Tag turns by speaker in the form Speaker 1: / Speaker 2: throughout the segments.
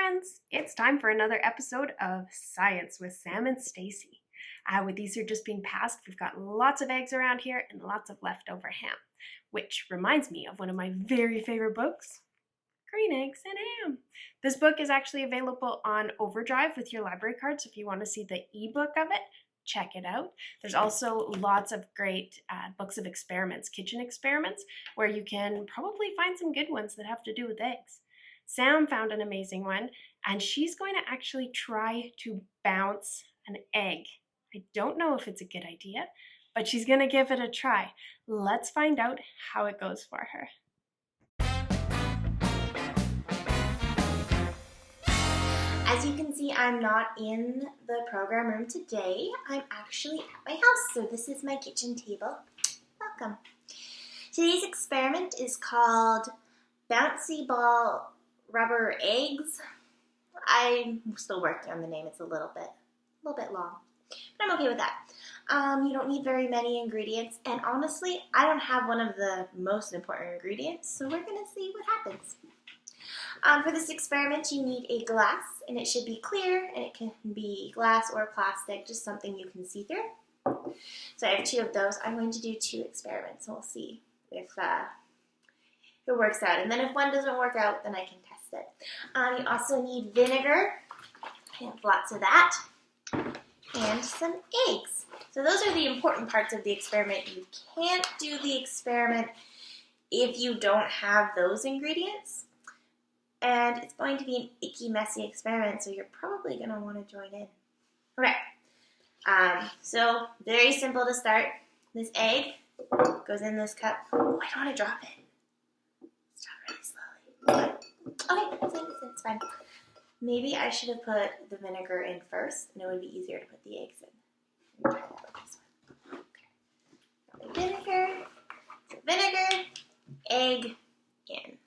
Speaker 1: friends! It's time for another episode of Science with Sam and Stacey. With these are just being passed, we've got lots of eggs around here and lots of leftover ham, which reminds me of one of my very favorite books, Green Eggs and Ham. This book is actually available on Overdrive with your library card, so if you want to see the ebook of it, check it out. There's also lots of great books of experiments, kitchen experiments, where you can probably find some good ones that have to do with eggs. Sam found an amazing one, and she's going to actually try to bounce an egg. I don't know if it's a good idea, but she's going to give it a try. Let's find out how it goes for her.
Speaker 2: As you can see, I'm not in the program room today. I'm actually at my house, so this is my kitchen table. Welcome. Today's experiment is called Bouncy Ball Rubber Eggs. I'm still working on the name. It's a little bit long, but I'm okay with that. You don't need very many ingredients, and honestly, I don't have one of the most important ingredients, so we're going to see what happens. For this experiment, you need a glass, and it should be clear, and it can be glass or plastic, just something you can see through. So I have two of those. I'm going to do two experiments, and we'll see if it works out. And then if one doesn't work out, then I can test it. You also need vinegar. I have lots of that. And some eggs. So those are the important parts of the experiment. You can't do the experiment if you don't have those ingredients. And it's going to be an icky, messy experiment, so you're probably going to want to join in. Okay. So very simple to start. This egg goes in this cup. Oh, I don't want to drop it. Drop it really slowly. Okay, it's fine. Maybe I should have put the vinegar in first, and it would be easier to put the eggs in. Try that with this one. Okay. Vinegar, egg in.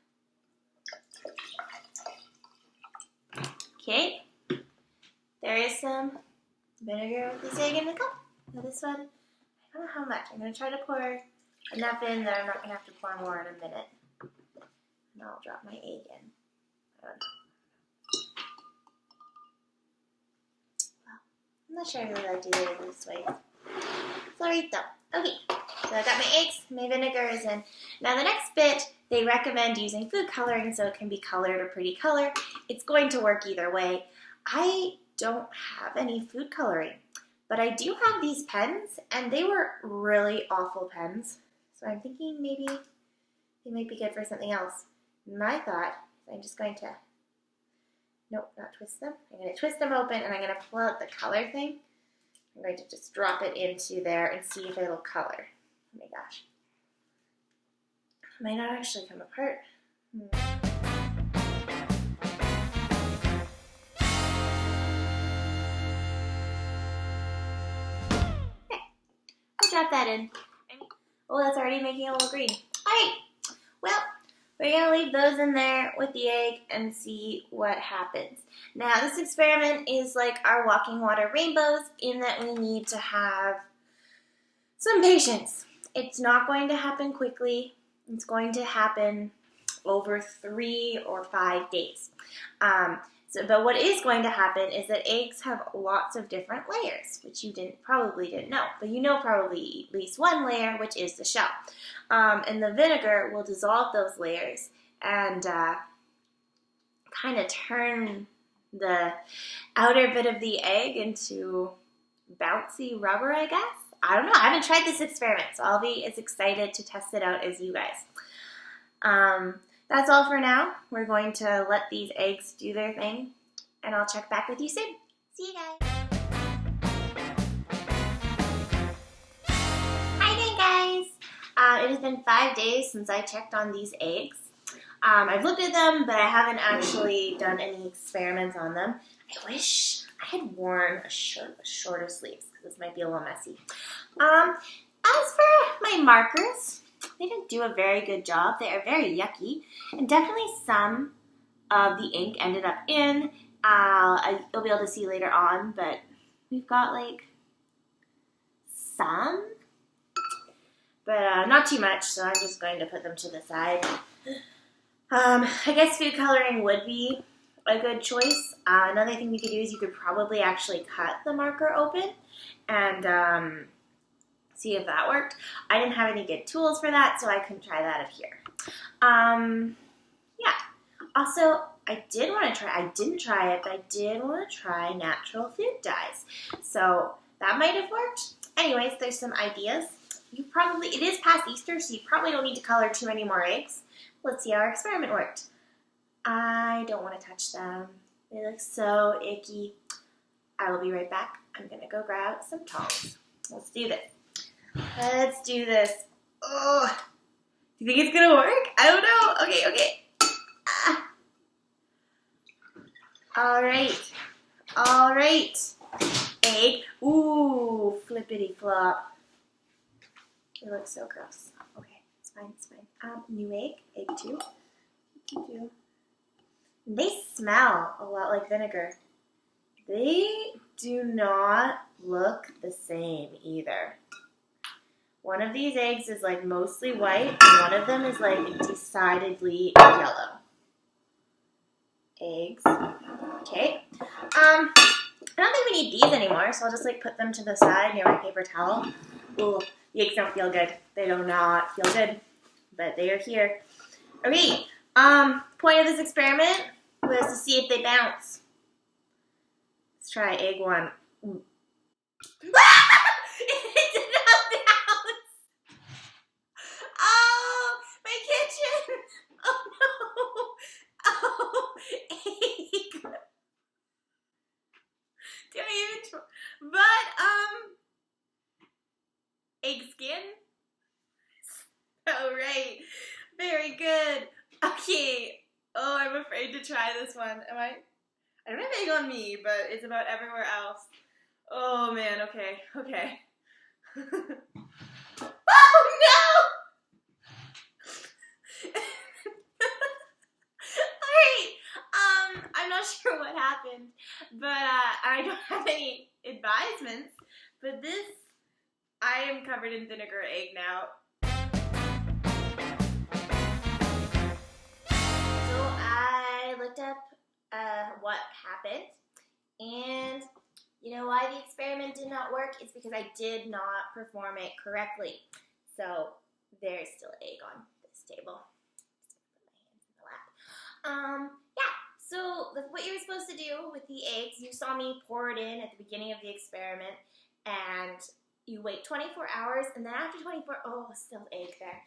Speaker 2: Okay. There is some vinegar with this egg in the cup. Now this one, I don't know how much. I'm going to try to pour enough in that I'm not going to have to pour more in a minute. And I'll drop my egg in. Well, I'm not sure I really like to do it this way. Sorry though. Okay, so I got my eggs, my vinegar is in. Now the next bit, they recommend using food coloring so it can be colored a pretty color. It's going to work either way. I don't have any food coloring, but I do have these pens, and they were really awful pens. So I'm thinking maybe they might be good for something else. My thought is I'm just going to, nope, not twist them. I'm going to twist them open, and I'm going to pull out the color thing. I'm going to just drop it into there and see if it'll color. Oh my gosh. It might not actually come apart. Okay, I'll drop that in. Oh, that's already making a little green. Alright, well, we're going to leave those in there with the egg and see what happens. Now, this experiment is like our walking water rainbows in that we need to have some patience. It's not going to happen quickly. It's going to happen over 3 or 5 days. But what is going to happen is that eggs have lots of different layers, which you probably didn't know. But you know probably at least one layer, which is the shell. And the vinegar will dissolve those layers and kind of turn the outer bit of the egg into bouncy rubber, I guess. I don't know. I haven't tried this experiment, so I'll be as excited to test it out as you guys. That's all for now. We're going to let these eggs do their thing, and I'll check back with you soon. See you guys. Hi again, guys. It has been 5 days since I checked on these eggs. I've looked at them, but I haven't actually done any experiments on them. I wish I had worn a shorter sleeves, because this might be a little messy. As for my markers, they didn't do a very good job. They are very yucky, and definitely some of the ink ended up in. You'll be able to see later on, but we've got like some, but not too much, so I'm just going to put them to the side. I guess food coloring would be a good choice. Another thing you could do is you could probably actually cut the marker open and see if that worked. I didn't have any good tools for that, so I couldn't try that up here. Yeah. Also, I didn't try it, but I did want to try natural food dyes. So that might have worked. Anyways, there's some ideas. It is past Easter, so you probably don't need to color too many more eggs. Let's see how our experiment worked. I don't want to touch them. They look so icky. I will be right back. I'm going to go grab some tongs. Let's do this. Let's do this. Oh, do you think it's going to work? I don't know. Okay. All right. Egg. Ooh, flippity flop. It looks so gross. Okay, it's fine. New egg 2. They smell a lot like vinegar. They do not look the same either. One of these eggs is like mostly white, and one of them is like decidedly yellow. Eggs. Okay. I don't think we need these anymore, so I'll just like put them to the side near my paper towel. Ooh, the eggs don't feel good. They do not feel good, but they are here. Okay. Point of this experiment was to see if they bounce. Let's try egg 1. It did not bounce. Oh, my kitchen. Oh no. Oh, egg. Do I even try? But, egg skin. Oh, right. Very good. Okay. Oh, I'm afraid to try this one. I don't have egg on me, but it's about everywhere else. Oh, man. Okay. Oh, no! Alright. I'm not sure what happened, but I don't have any advisements, but I am covered in vinegar egg now. So I looked up what happened, and you know why the experiment did not work is because I did not perform it correctly. So there's still egg on this table. Just put my hands in the lap. Yeah. So what you were supposed to do with the eggs, you saw me pour it in at the beginning of the experiment, and you wait 24 hours, and then after 24, still egg there.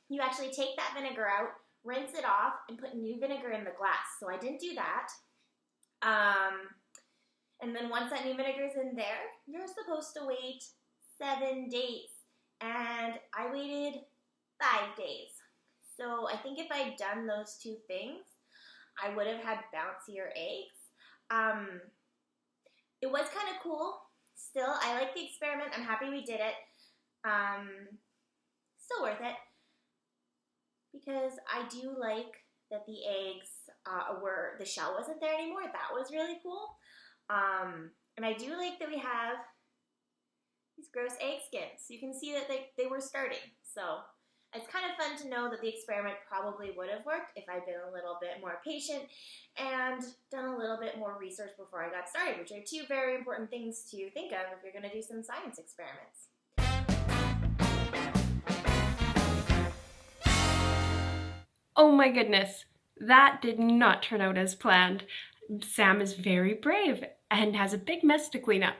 Speaker 2: You actually take that vinegar out, rinse it off, and put new vinegar in the glass. So I didn't do that. And then once that new vinegar is in there, you're supposed to wait 7 days. And I waited 5 days. So I think if I'd done those 2 things, I would have had bouncier eggs. It was kind of cool. Still, I like the experiment. I'm happy we did it. Still worth it. Because I do like that the eggs the shell wasn't there anymore. That was really cool. And I do like that we have these gross egg skins. You can see that they were starting. So it's kind of fun to know that the experiment probably would have worked if I'd been a little bit more patient and done a little bit more research before I got started, which are 2 very important things to think of if you're going to do some science experiments.
Speaker 1: Oh my goodness, that did not turn out as planned. Sam is very brave and has a big mess to clean up.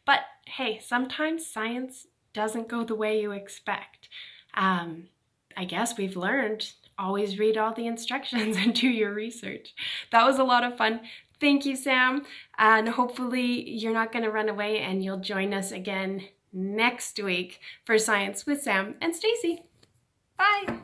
Speaker 1: But hey, sometimes science doesn't go the way you expect. I guess we've learned, always read all the instructions and do your research. That was a lot of fun. Thank you, Sam. And hopefully you're not going to run away and you'll join us again next week for Science with Sam and Stacey. Bye.